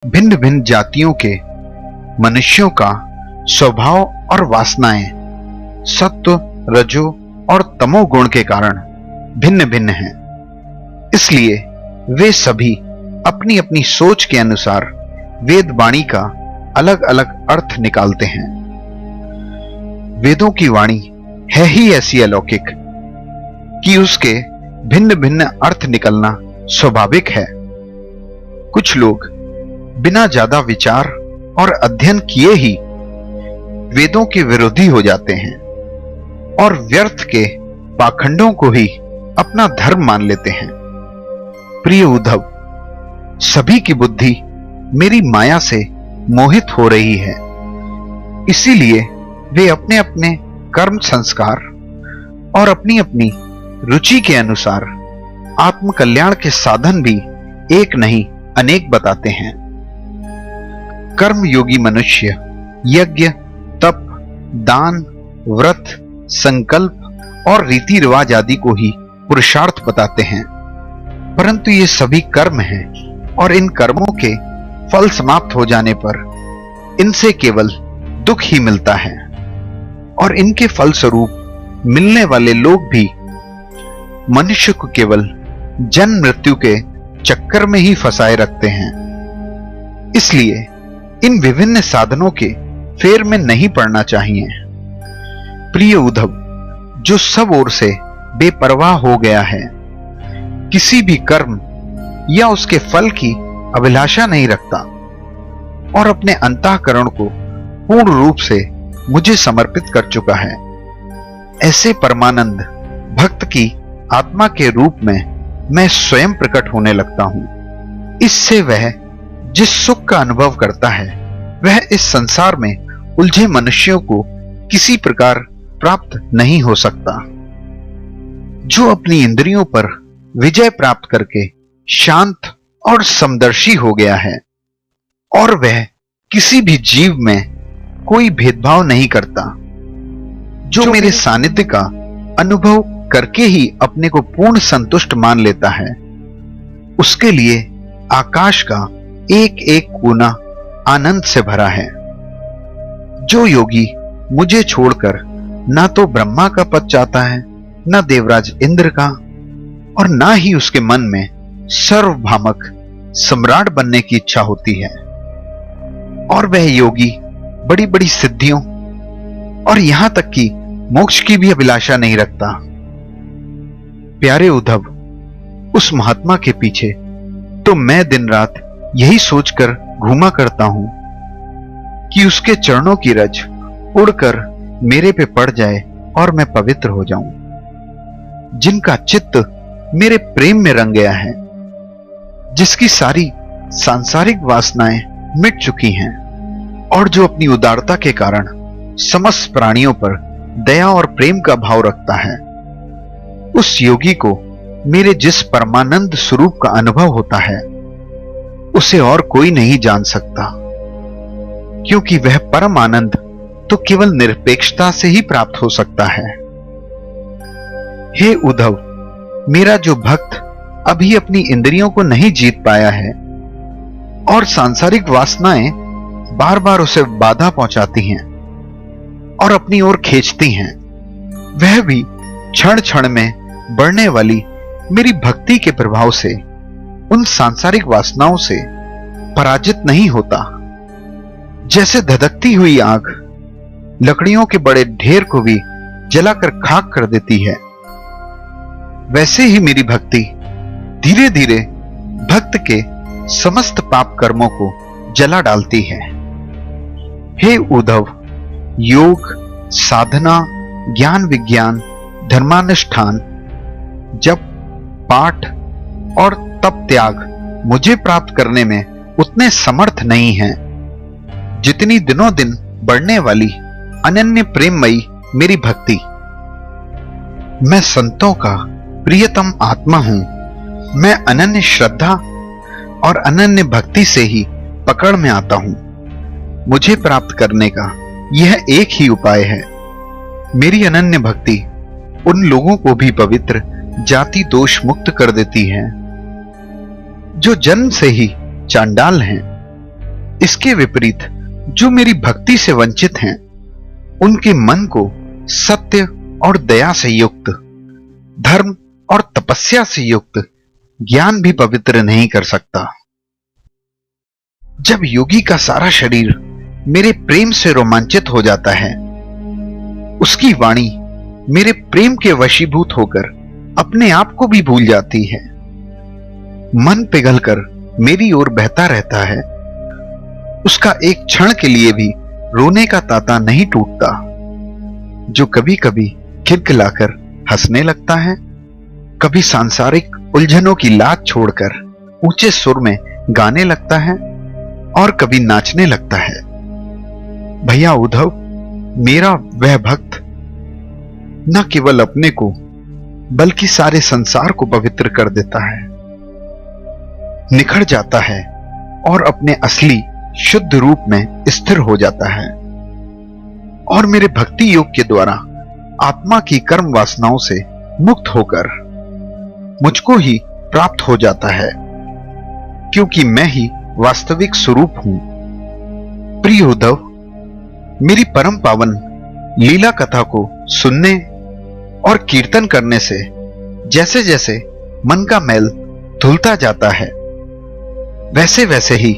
भिन्न भिन्न जातियों के मनुष्यों का स्वभाव और वासनाएं सत्व, रजो और तमो गुण के कारण भिन्न भिन्न हैं। इसलिए वे सभी अपनी अपनी सोच के अनुसार वेद वाणी का अलग अलग अर्थ निकालते हैं। वेदों की वाणी है ही ऐसी अलौकिक कि उसके भिन्न भिन्न अर्थ निकलना स्वाभाविक है। कुछ लोग बिना ज्यादा विचार और अध्ययन किए ही वेदों के विरोधी हो जाते हैं और व्यर्थ के पाखंडों को ही अपना धर्म मान लेते हैं। प्रिय उद्धव, सभी की बुद्धि मेरी माया से मोहित हो रही है, इसीलिए वे अपने अपने कर्म संस्कार और अपनी अपनी रुचि के अनुसार आत्म कल्याण के साधन भी एक नहीं अनेक बताते हैं। कर्म योगी मनुष्य यज्ञ, तप, दान, व्रत, संकल्प और रीति रिवाज आदि को ही पुरुषार्थ बताते हैं, परंतु ये सभी कर्म हैं और इन कर्मों के फल समाप्त हो जाने पर इनसे केवल दुख ही मिलता है और इनके फल स्वरूप मिलने वाले लोग भी मनुष्य को केवल जन्म मृत्यु के चक्कर में ही फंसाए रखते हैं। इसलिए इन विभिन्न साधनों के फेर में नहीं पड़ना चाहिए। प्रिय उद्धव, जो सब ओर से बेपरवाह हो गया है, किसी भी कर्म या उसके फल की अभिलाषा नहीं रखता और अपने अंतःकरण को पूर्ण रूप से मुझे समर्पित कर चुका है, ऐसे परमानंद भक्त की आत्मा के रूप में मैं स्वयं प्रकट होने लगता हूं। इससे वह जिस सुख का अनुभव करता है वह इस संसार में उलझे मनुष्यों को किसी प्रकार प्राप्त नहीं हो सकता। जो अपनी इंद्रियों पर विजय प्राप्त करके शांत और समदर्शी हो गया है और वह किसी भी जीव में कोई भेदभाव नहीं करता, जो मेरे सानिध्य का अनुभव करके ही अपने को पूर्ण संतुष्ट मान लेता है, उसके लिए आकाश का एक एक कोना आनंद से भरा है। जो योगी मुझे छोड़कर ना तो ब्रह्मा का पद चाहता है, ना देवराज इंद्र का, और ना ही उसके मन में सर्वभौमक सम्राट बनने की इच्छा होती है, और वह योगी बड़ी बड़ी सिद्धियों और यहां तक कि मोक्ष की भी अभिलाषा नहीं रखता। प्यारे उद्धव, उस महात्मा के पीछे तो मैं दिन रात यही सोचकर घूमा करता हूं कि उसके चरणों की रज उड़कर मेरे पे पड़ जाए और मैं पवित्र हो जाऊं। जिनका चित्त मेरे प्रेम में रंग गया है, जिसकी सारी सांसारिक वासनाएं मिट चुकी हैं और जो अपनी उदारता के कारण समस्त प्राणियों पर दया और प्रेम का भाव रखता है, उस योगी को मेरे जिस परमानंद स्वरूप का अनुभव होता है उसे और कोई नहीं जान सकता, क्योंकि वह परम आनंद तो केवल निरपेक्षता से ही प्राप्त हो सकता है। हे उद्धव, मेरा जो भक्त अभी अपनी इंद्रियों को नहीं जीत पाया है और सांसारिक वासनाएं बार बार उसे बाधा पहुंचाती हैं और अपनी ओर खींचती हैं, वह भी क्षण क्षण में बढ़ने वाली मेरी भक्ति के प्रभाव से उन सांसारिक वासनाओं से पराजित नहीं होता। जैसे धधकती हुई आग लकड़ियों के बड़े ढेर को भी जलाकर खाक कर देती है, वैसे ही मेरी भक्ति धीरे धीरे भक्त के समस्त पाप कर्मों को जला डालती है। हे उद्धव, योग, साधना, ज्ञान विज्ञान, धर्मानुष्ठान, जप, पाठ और तप त्याग मुझे प्राप्त करने में उतने समर्थ नहीं हैं जितनी दिनों दिन बढ़ने वाली अनन्य प्रेममयी मेरी भक्ति। मैं संतों का प्रियतम आत्मा हूं। मैं अनन्य श्रद्धा और अनन्य भक्ति से ही पकड़ में आता हूं। मुझे प्राप्त करने का यह एक ही उपाय है। मेरी अनन्य भक्ति उन लोगों को भी पवित्र, जाति दोष मुक्त कर देती है जो जन्म से ही चांडाल हैं इसके विपरीत जो मेरी भक्ति से वंचित हैं, उनके मन को सत्य और दया से युक्त, धर्म और तपस्या से युक्त ज्ञान भी पवित्र नहीं कर सकता। जब योगी का सारा शरीर मेरे प्रेम से रोमांचित हो जाता है, उसकी वाणी मेरे प्रेम के वशीभूत होकर अपने आप को भी भूल जाती है। मन पिघलकर मेरी ओर बहता रहता है। उसका एक क्षण के लिए भी रोने का तांता नहीं टूटता। जो कभी कभी खिलखिलाकर हंसने लगता है, कभी सांसारिक उलझनों की लात छोड़कर ऊंचे सुर में गाने लगता है और कभी नाचने लगता है। भैया उद्धव, मेरा वह भक्त न केवल अपने को बल्कि सारे संसार को पवित्र कर देता है, निखर जाता है और अपने असली शुद्ध रूप में स्थिर हो जाता है और मेरे भक्ति योग के द्वारा आत्मा की कर्म वासनाओं से मुक्त होकर मुझको ही प्राप्त हो जाता है, क्योंकि मैं ही वास्तविक स्वरूप हूं। प्रिय उद्धव, मेरी परम पावन लीला कथा को सुनने और कीर्तन करने से जैसे जैसे मन का मैल धुलता जाता है, वैसे वैसे ही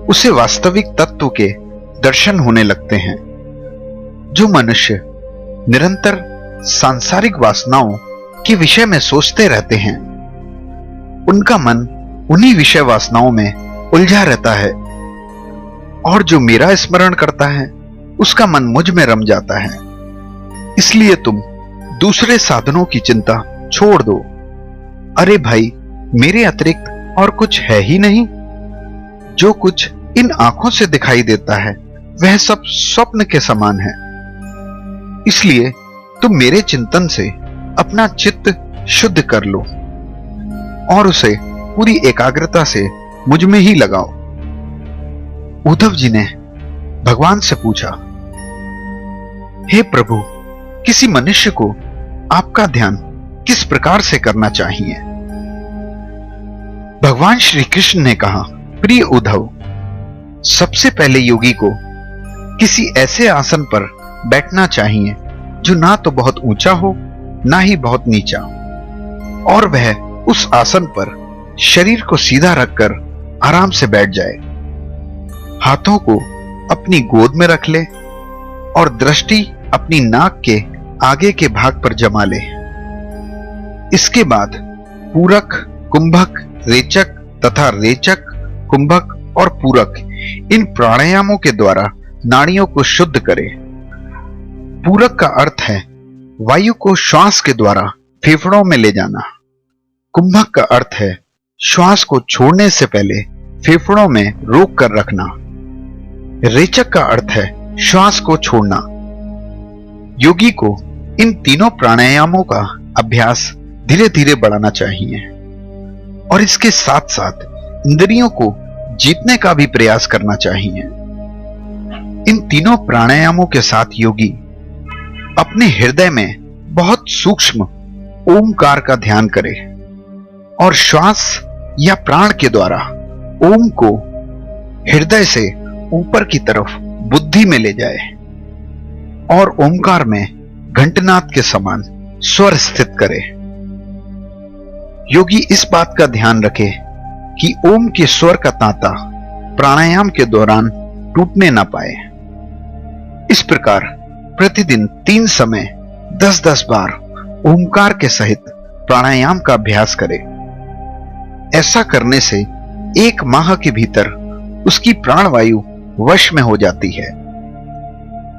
उसे वास्तविक तत्व के दर्शन होने लगते हैं। जो मनुष्य निरंतर सांसारिक वासनाओं के विषय में सोचते रहते हैं, उनका मन उन्हीं विषय वासनाओं में उलझा रहता है, और जो मेरा स्मरण करता है उसका मन मुझ में रम जाता है। इसलिए तुम दूसरे साधनों की चिंता छोड़ दो। अरे भाई, मेरे अतिरिक्त और कुछ है ही नहीं। जो कुछ इन आंखों से दिखाई देता है वह सब स्वप्न के समान है। इसलिए तुम मेरे चिंतन से अपना चित्त शुद्ध कर लो और उसे पूरी एकाग्रता से मुझ में ही लगाओ। उद्धव जी ने भगवान से पूछा, हे प्रभु, किसी मनुष्य को आपका ध्यान किस प्रकार से करना चाहिए? भगवान श्री कृष्ण ने कहा, प्रिय उद्धव, सबसे पहले योगी को किसी ऐसे आसन पर बैठना चाहिए जो ना तो बहुत ऊंचा हो ना ही बहुत नीचा, और वह उस आसन पर शरीर को सीधा रखकर आराम से बैठ जाए। हाथों को अपनी गोद में रख ले और दृष्टि अपनी नाक के आगे के भाग पर जमा ले। इसके बाद पूरक, कुंभक, रेचक तथा रेचक, कुंभक और पूरक इन प्राणायामों के द्वारा नाड़ियों को शुद्ध करे। पूरक का अर्थ है वायु को श्वास के द्वारा फेफड़ों में ले जाना। कुंभक का अर्थ है श्वास को छोड़ने से पहले फेफड़ों में रोक कर रखना। रेचक का अर्थ है श्वास को छोड़ना। योगी को इन तीनों प्राणायामों का अभ्यास धीरे धीरे बढ़ाना चाहिए और इसके साथ साथ इंद्रियों को जीतने का भी प्रयास करना चाहिए। इन तीनों प्राणायामों के साथ योगी अपने हृदय में बहुत सूक्ष्म ओमकार का ध्यान करे और श्वास या प्राण के द्वारा ओम को हृदय से ऊपर की तरफ बुद्धि में ले जाए और ओमकार में घंटनाद के समान स्वर स्थित करे। योगी इस बात का ध्यान रखे कि ओम के स्वर का तांता प्राणायाम के दौरान टूटने ना पाए। इस प्रकार प्रतिदिन 3 समय 10-10 बार ओमकार के सहित प्राणायाम का अभ्यास करे। ऐसा करने से 1 माह के भीतर उसकी प्राणवायु वश में हो जाती है।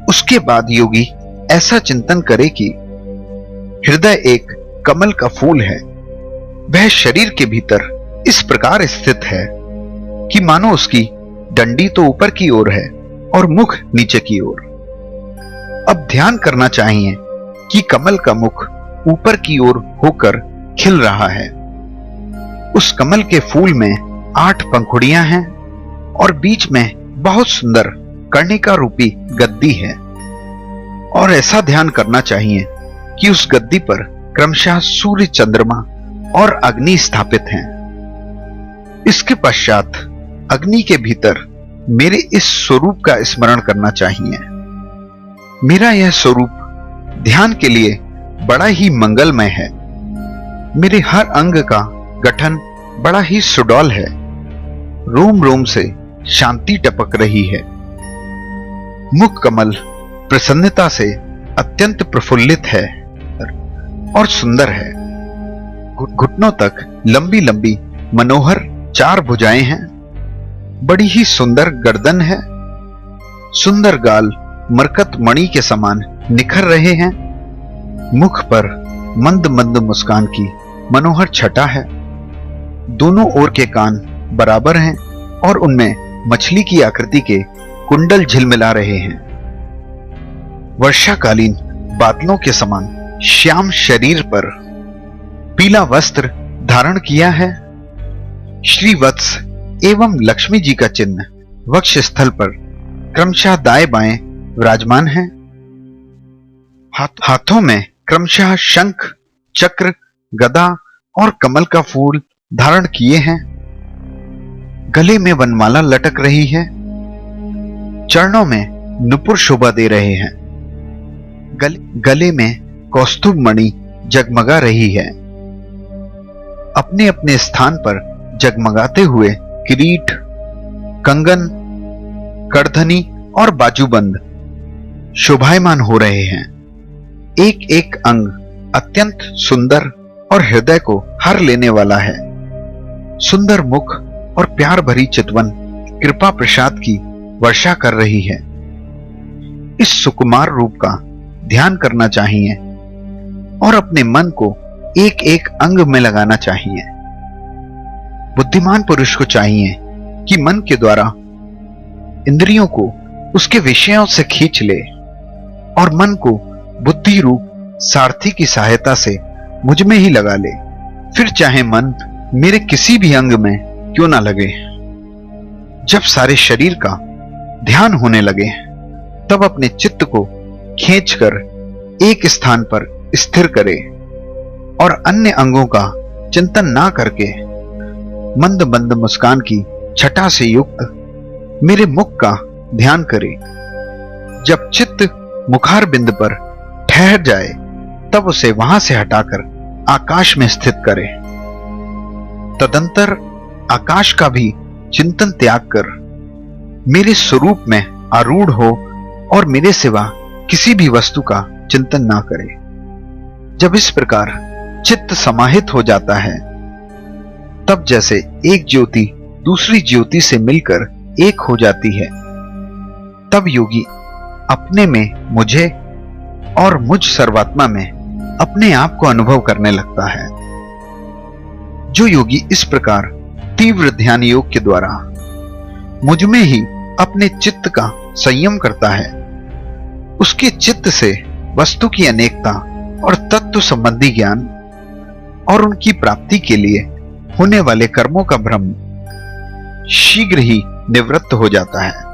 उसके बाद योगी ऐसा चिंतन करे कि हृदय एक कमल का फूल है। वह शरीर के भीतर इस प्रकार स्थित है कि मानो उसकी डंडी तो ऊपर की ओर है और मुख नीचे की ओर। अब ध्यान करना चाहिए कि कमल का मुख ऊपर की ओर होकर खिल रहा है। उस कमल के फूल में 8 पंखुड़ियां हैं और बीच में बहुत सुंदर कर्णिका रूपी गद्दी है। और ऐसा ध्यान करना चाहिए कि उस गद्दी पर क्रमशः सूर्य, चंद्रमा और अग्नि स्थापित हैं। इसके पश्चात अग्नि के भीतर मेरे इस स्वरूप का स्मरण करना चाहिए। मेरा यह स्वरूप ध्यान के लिए बड़ा ही मंगलमय है। मेरे हर अंग का गठन बड़ा ही सुडौल है। रोम रोम से शांति टपक रही है। मुख कमल प्रसन्नता से अत्यंत प्रफुल्लित है और सुंदर है। घुटनों तक लंबी लंबी मनोहर 4 भुजाएं हैं। बड़ी ही सुंदर गर्दन है। सुंदर गाल मरकत मणि के समान निखर रहे हैं। मुख पर मंद मंद मुस्कान की मनोहर छटा है। दोनों ओर के कान बराबर हैं और उनमें मछली की आकृति के कुंडल झिलमिला रहे हैं। वर्षाकालीन बादलों के समान श्याम शरीर पर पीला वस्त्र धारण किया है। श्री वत्स एवं लक्ष्मी जी का चिन्ह वक्ष स्थल पर क्रमशः दाएं बाएं विराजमान है। हाथों में क्रमशः शंख, चक्र, गदा और कमल का फूल धारण किए हैं। गले में वनमाला लटक रही है। चरणों में नुपुर शोभा दे रहे हैं। गले में कौस्तुभ मणि जगमगा रही है। अपने अपने स्थान पर जगमगाते हुए किरीट, कंगन, करधनी और बाजूबंद शोभायमान हो रहे हैं। एक एक अंग अत्यंत सुंदर और हृदय को हर लेने वाला है। सुंदर मुख और प्यार भरी चितवन कृपा प्रसाद की वर्षा कर रही है। इस सुकुमार रूप का ध्यान करना चाहिए और अपने मन को एक एक अंग में लगाना चाहिए। बुद्धिमान पुरुष को चाहिए कि मन के द्वारा इंद्रियों को उसके विषयों से खींच ले और मन को बुद्धि रूप सारथी की सहायता से मुझ में ही लगा ले। फिर चाहे मन मेरे किसी भी अंग में क्यों ना लगे। जब सारे शरीर का ध्यान होने लगे तब अपने चित्त को खींचकर एक स्थान पर स्थिर करे और अन्य अंगों का चिंतन ना करके मंद मंद मुस्कान की छटा से युक्त मेरे मुख का ध्यान करे। जब चित्त मुखार बिंद पर ठहर जाए तब उसे वहां से हटाकर आकाश में स्थित करे। तदंतर आकाश का भी चिंतन त्याग कर मेरे स्वरूप में आरूढ़ हो और मेरे सिवा किसी भी वस्तु का चिंतन ना करे। जब इस प्रकार चित्त समाहित हो जाता है तब जैसे एक ज्योति दूसरी ज्योति से मिलकर एक हो जाती है, तब योगी अपने में मुझे और मुझ सर्वात्मा में अपने आप को अनुभव करने लगता है। जो योगी इस प्रकार तीव्र ध्यान योग के द्वारा मुझ में ही अपने चित्त का संयम करता है, उसके चित्त से वस्तु की अनेकता और तत्व संबंधी ज्ञान और उनकी प्राप्ति के लिए होने वाले कर्मों का भ्रम शीघ्र ही निवृत्त हो जाता है।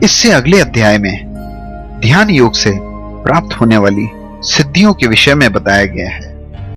इससे अगले अध्याय में ध्यान योग से प्राप्त होने वाली सिद्धियों के विषय में बताया गया है।